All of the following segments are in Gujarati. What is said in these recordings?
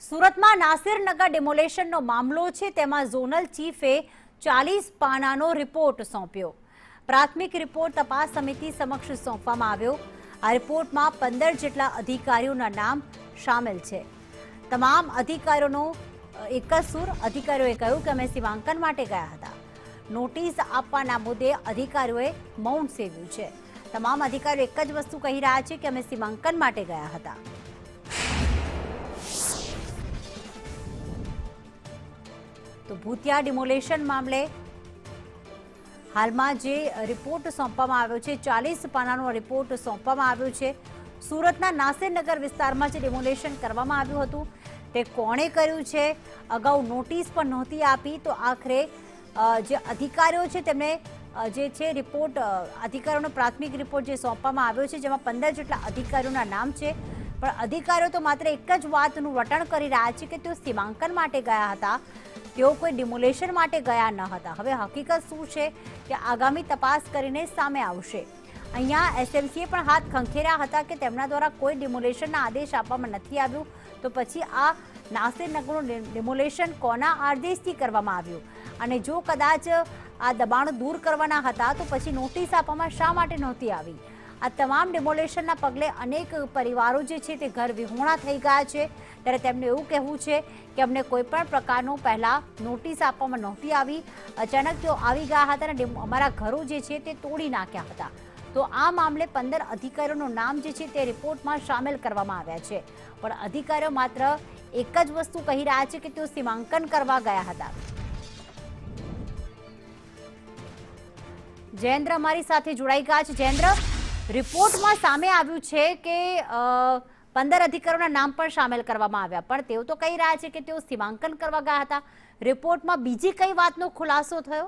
સુરતમાં નાસિરનગર ડિમોલેશનનો મામલો છે, તેમાં ઝોનલ ચીફે 40 પાનાનો રિપોર્ટ સોંપ્યો. પ્રાથમિક રિપોર્ટ તપાસ સમિતિ સમક્ષ સોંપવામાં આવ્યો. આ રિપોર્ટમાં 15 જેટલા અધિકારીઓના નામ સામેલ છે. તમામ અધિકારીઓનો એક જ સૂર. અધિકારીઓએ કહ્યું કે અમે સીમાંકન માટે ગયા હતા. નોટિસ આપવાના મુદ્દે અધિકારીઓએ મૌન સેવ્યું છે. તમામ અધિકારીઓ એક જ વસ્તુ કહી રહ્યા છે કે અમે સીમાંકન માટે ગયા હતા. તો ભૂતિયા ડિમોલેશન મામલે હાલમાં જે રિપોર્ટ સોંપવામાં આવ્યો છે, 40 પાનાનો રિપોર્ટ સોંપવામાં આવ્યો છે. સુરતના નાસિરનગર વિસ્તારમાં જે ડિમોલેશન કરવામાં આવ્યું હતું તે કોણે કર્યું છે, અગાઉ નોટિસ પણ નહોતી આપી, તો આખરે જે અધિકારીઓ છે તેમને જે છે રિપોર્ટ અધિકારીઓનો પ્રાથમિક રિપોર્ટ જે સોંપવામાં આવ્યો છે, જેમાં 15 જેટલા અધિકારીઓના નામ છે. પણ અધિકારીઓ તો માત્ર એક જ વાતનું વટણ કરી રહ્યા છે કે તેઓ સીમાંકન માટે ગયા હતા, તેઓ કોઈ ડિમોલેશન માટે ગયા ન હતા. હવે હકીકત શું છે કે આગામી તપાસ કરીને સામે આવશે. અહીંયા એસએમસીએ પણ હાથ ખંખેર્યા હતા કે તેમના દ્વારા કોઈ ડિમોલેશનના આદેશ આપવામાં નથી આવ્યું, તો પછી આ નાસિરનગરનું ડિમોલેશન કોના આદેશથી કરવામાં આવ્યું, અને જો કદાચ આ દબાણો દૂર કરવાના હતા તો પછી નોટિસ આપવામાં શા માટે નહોતી આવી? આ તમામ ડિમોલેશનના પગલે અનેક પરિવારો જે છે તે ઘર વિહોણા થઈ ગયા છે. ત્યારે તેમનું એવું કહેવું છે કે અમને કોઈ પણ પ્રકારનું પહેલાં નોટિસ આપવામાં નહોતી આવી, અચાનક તેઓ આવી ગયા હતા અને અમારા ઘરો જે છે તે તોડી નાખ્યા હતા. તો આ મામલે 15 અધિકારીઓનું નામ જે છે તે રિપોર્ટમાં સામેલ કરવામાં આવ્યા છે. પણ અધિકારીઓ માત્ર એક જ વસ્તુ કહી રહ્યા છે કે તેઓ સીમાંકન કરવા ગયા હતા. જયેન્દ્ર અમારી સાથે જોડાઈ ગયા છે. જયેન્દ્ર, રિપોર્ટમાં સામે આવ્યું છે કે 15 અધિકારીઓના નામ પણ સામેલ કરવામાં આવ્યા, પણ તેઓ તો કહી રહ્યા છે કે તેઓ સીમાંકન કરવા ગયા હતા. રિપોર્ટમાં બીજી કઈ વાતનો ખુલાસો થયો?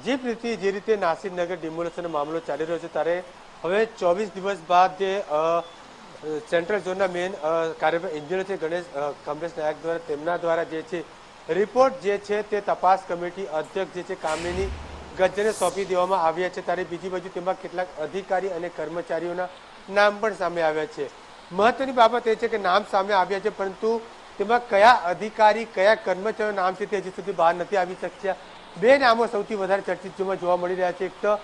જી પ્રીતિ, જે રીતે નાસિરનગર ડિમોલેશનનો મામલો ચાલી રહ્યો છે, ત્યારે હવે 24 દિવસ બાદ જે સેન્ટ્રલ ઝોનના મેઇન કાર્યપાલક ઇન્જિનિયર છે કમલેશ નાયક દ્વારા, તેમના દ્વારા જે છે રિપોર્ટ જે છે તે તપાસ કમિટી અધ્યક્ષ જે છે કામિની ગજ્જરને સોંપી દેવામાં આવ્યા છે. ત્યારે બીજી બાજુ તેમાં કેટલાક અધિકારી અને કર્મચારીઓના નામ પણ સામે આવ્યા છે. મહત્વની બાબત એ છે કે નામ સામે આવ્યા છે, પરંતુ તેમાં કયા અધિકારી કયા કર્મચારીઓ નામ છે તે હજી સુધી બહાર નથી આવી શક્યા. બે નામો સૌથી વધારે ચર્ચિત જોવા મળી રહ્યા છે. એક તો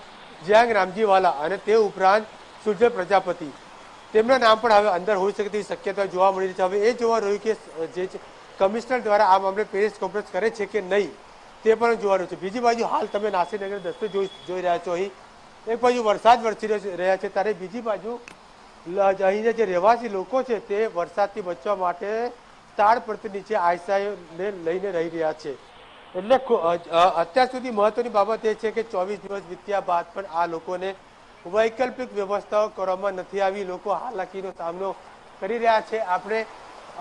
જયાંગ રામજીવાલા અને તે ઉપરાંત સુરજલ પ્રજાપતિ, તેમના નામ પણ હવે અંદર હોઈ શકે તેવી શક્યતા જોવા મળી રહી છે. હવે એ જોવા રહ્યું કે જે કમિશનર દ્વારા આ મામલે પ્રેસ કોન્ફરન્સ કરે છે કે નહીં, તે પણ જોવા રહ્યું છે. બીજી બાજુ હાલ તમે નાસિરનગર દસ્તો જોઈ રહ્યા છો. અહીં એક બાજુ વરસાદ વરસી રહ્યા છે, ત્યારે બીજી બાજુ અહીંના જે રહેવાસી લોકો છે તે વરસાદથી બચવા માટે તાડપત્રી નીચે આશ્રયને લઈને રહી રહ્યા છે. એટલે અત્યાર સુધી મહત્વની બાબત એ છે કે 24 દિવસ વીત્યા બાદ પણ આ લોકોને વૈકલ્પિક વ્યવસ્થાઓ કરવામાં નથી આવી. લોકો હાલાકીનો સામનો કરી રહ્યા છે. આપણે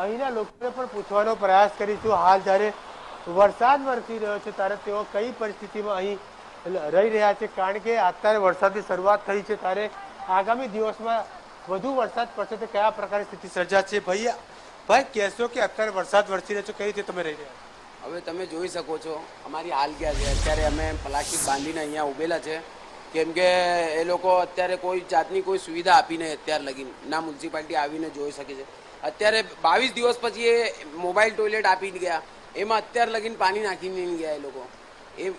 અહીંના લોકોને પણ પૂછવાનો પ્રયાસ કરીશું. હાલ જ્યારે વરસાદ વરસી રહ્યો છે ત્યારે તેઓ કઈ પરિસ્થિતિમાં અહીં રહી રહ્યા છે, કારણ કે અત્યારે વરસાદની શરૂઆત થઈ છે, ત્યારે આગામી દિવસમાં વધુ વરસાદ પડશે તો કયા પ્રકારની સ્થિતિ સર્જાશે? ભાઈ કહેશો કે અત્યારે વરસાદ વરસી રહ્યો છે, કઈ રીતે તમે રહી રહ્યા છો? હવે તમે જોઈ શકો છો અમારી હાલ ક્યાં છે. અત્યારે અમે પ્લાસ્ટિક બાંધીને અહીંયા ઊભેલા છે, કેમ કે એ લોકો અત્યારે કોઈ જાતની કોઈ સુવિધા આપી નહીં અત્યાર લગીને. ના મ્યુનિસિપાલિટી આવીને જોઈ શકે છે. અત્યારે 22 દિવસ પછી એ મોબાઈલ ટોયલેટ આપીને ગયા, એમાં અત્યાર લગીને પાણી નાખીને નહીં ગયા. એ લોકો એ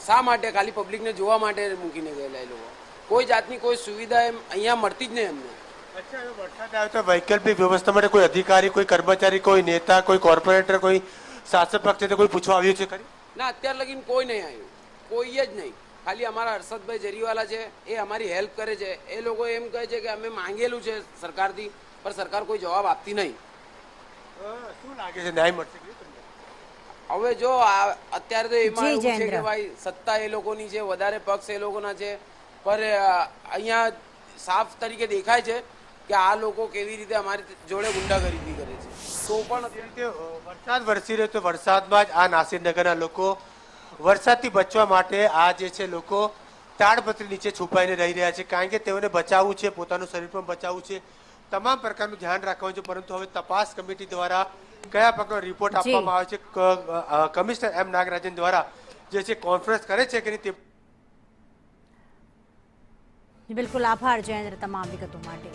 શા માટે? ખાલી પબ્લિકને જોવા માટે મૂકીને ગયેલા. એ લોકો કોઈ જાતની કોઈ સુવિધા એમ અહીંયા મળતી જ નહીં એમને. અચ્છા, વરસાદ આવે તો વૈકલ્પિક વ્યવસ્થા માટે કોઈ અધિકારી, કોઈ કર્મચારી, કોઈ નેતા, કોઈ કોર્પોરેટર, કોઈ શાસક પક્ષે કોઈ પૂછવા આવ્યું છે ખરી? ના, અત્યાર લગીને કોઈ નહીં આવ્યું, કોઈ જ નહીં. ખાલી અમારા હર્ષદભાઈ જરીવાલા છે, એ અમારી હેલ્પ કરે છે. એ લોકો એમ કહે છે કે અમે માંગેલું છે સરકારથી, પણ સરકાર કોઈ જવાબ આપતી નહીં. શું લાગે છે, ન્યાય મળશે? હવે જો અત્યારે તો એમાં એવું છે કે ભાઈ સત્તા એ લોકોની છે, વધારે પક્ષ એ લોકોના છે, પર અહીંયા સાફ તરીકે દેખાય છે કે આ લોકો કેવી રીતે અમારી જોડે ગુંડાગર્દી કરે છે. તો પણ વરસાદ વરસી રહ્યો તો વરસાદમાં જ આ નાસિરનગરના લોકો વરસાદથી બચવા માટે આ જે છે લોકો તાડપત્રી નીચે છુપાઈને રહી રહ્યા છે, કારણ કે તેઓને બચાવવું છે, પોતાનું શરીર પણ બચાવવું છે, તમામ પ્રકારનું ધ્યાન રાખવાનું છે. પરંતુ હવે તપાસ કમિટી દ્વારા કયા પ્રકારનો રિપોર્ટ આપવામાં આવે છે, કમિશનર એમ નાગરાજન દ્વારા જે છે કોન્ફરન્સ કરે છે કે નહીં તે બિલકુલ આભાર જયેન્દ્ર તમામ વિગતો માટે.